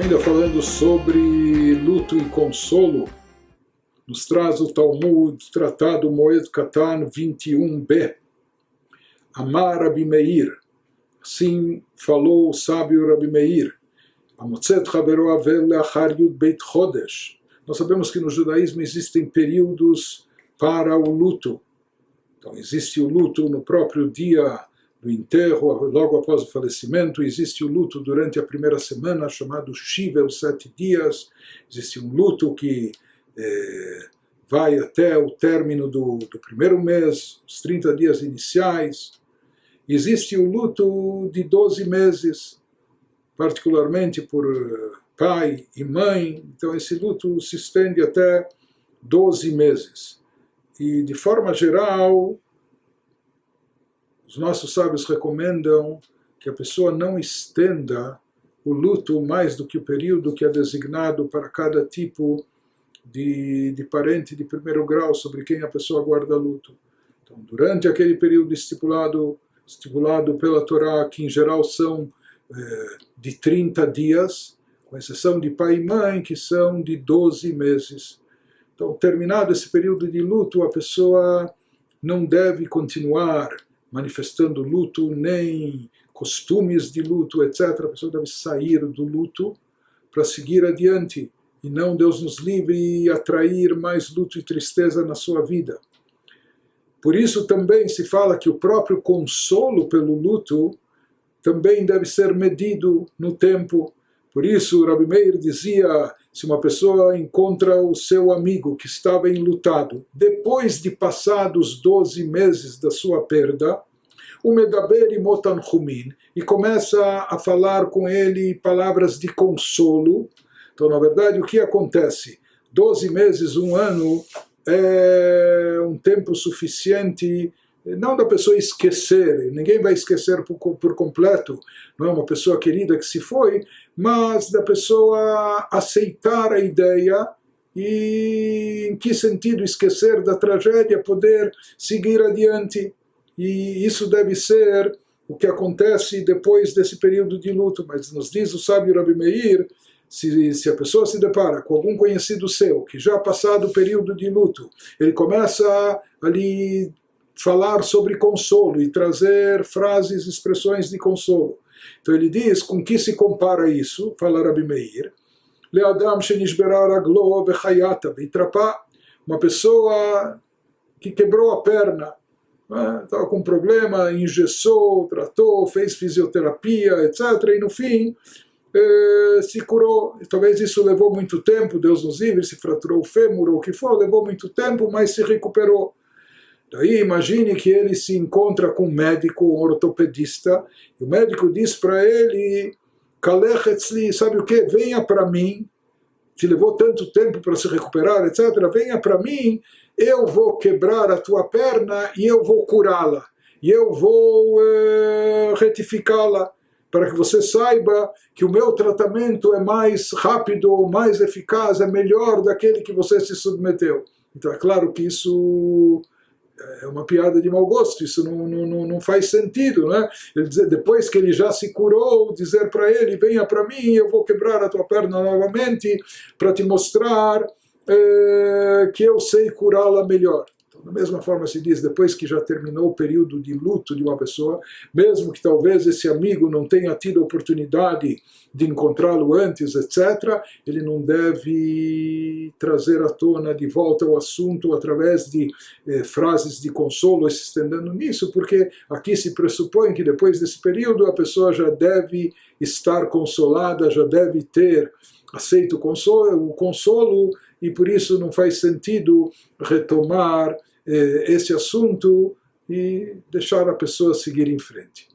Ainda falando sobre luto e consolo, nos traz o Talmud, Tratado Moed Katan 21b. Amar Rabi Meir, assim falou o sábio Rabi Meir, Amotzet Chavero Avel Leachar Yud Beit Chodesh. Nós sabemos que no judaísmo existem períodos para o luto. Então existe o luto no próprio dia do enterro, logo após o falecimento. Existe o luto durante a primeira semana, chamado Shiva, os 7 dias. Existe um luto que vai até o término do primeiro mês, os 30 dias iniciais. Existe o luto de 12 meses, particularmente por pai e mãe. Então esse luto se estende até 12 meses. E de forma geral, os nossos sábios recomendam que a pessoa não estenda o luto mais do que o período que é designado para cada tipo de parente de primeiro grau sobre quem a pessoa guarda luto. Então, durante aquele período estipulado pela Torá, que em geral são de 30 dias, com exceção de pai e mãe, que são de 12 meses. Então, terminado esse período de luto, a pessoa não deve continuar manifestando luto, nem costumes de luto, etc. A pessoa deve sair do luto para seguir adiante, e não, Deus nos livre, atrair mais luto e tristeza na sua vida. Por isso também se fala que o próprio consolo pelo luto também deve ser medido no tempo. Por isso Rabi Meir dizia, se uma pessoa encontra o seu amigo que estava enlutado, depois de passados 12 meses da sua perda, o medaber e motanchumin, e começa a falar com ele palavras de consolo. Então, na verdade, o que acontece? 12 meses, 1 ano, é um tempo suficiente, não da pessoa esquecer, ninguém vai esquecer por completo, não é uma pessoa querida que se foi, mas da pessoa aceitar a ideia e em que sentido esquecer da tragédia, poder seguir adiante. E isso deve ser o que acontece depois desse período de luto. Mas nos diz o sábio Rabi Meir, se a pessoa se depara com algum conhecido seu, que já passado o período de luto, ele começa ali falar sobre consolo e trazer frases, expressões de consolo. Então ele diz, com que se compara isso? Fala Rabi Meir, Le'adam shenishbera raglo vechayata veitrapá, uma pessoa que quebrou a perna, estava com um problema, engessou, tratou, fez fisioterapia, etc. E no fim se curou. Talvez isso levou muito tempo, Deus nos livre, se fraturou o fêmur ou o que for, levou muito tempo, mas se recuperou. Daí imagine que ele se encontra com um médico, um ortopedista, e o médico diz para ele, Kalech etzli, sabe o que? Venha para mim, te levou tanto tempo para se recuperar, etc. Venha para mim, eu vou quebrar a tua perna e eu vou curá-la. E eu vou retificá-la, para que você saiba que o meu tratamento é mais rápido, mais eficaz, é melhor daquele que você se submeteu. Então é claro que isso é uma piada de mau gosto, isso não faz sentido, né? Ele dizer, depois que ele já se curou, dizer para ele, venha para mim, eu vou quebrar a tua perna novamente, para te mostrar que eu sei curá-la melhor. Então, da mesma forma se diz, depois que já terminou o período de luto de uma pessoa, mesmo que talvez esse amigo não tenha tido a oportunidade de encontrá-lo antes, etc., ele não deve trazer à tona de volta o assunto através de frases de consolo, se estendendo nisso, porque aqui se pressupõe que depois desse período a pessoa já deve estar consolada, já deve ter aceito o consolo, e por isso não faz sentido retomar esse assunto e deixar a pessoa seguir em frente.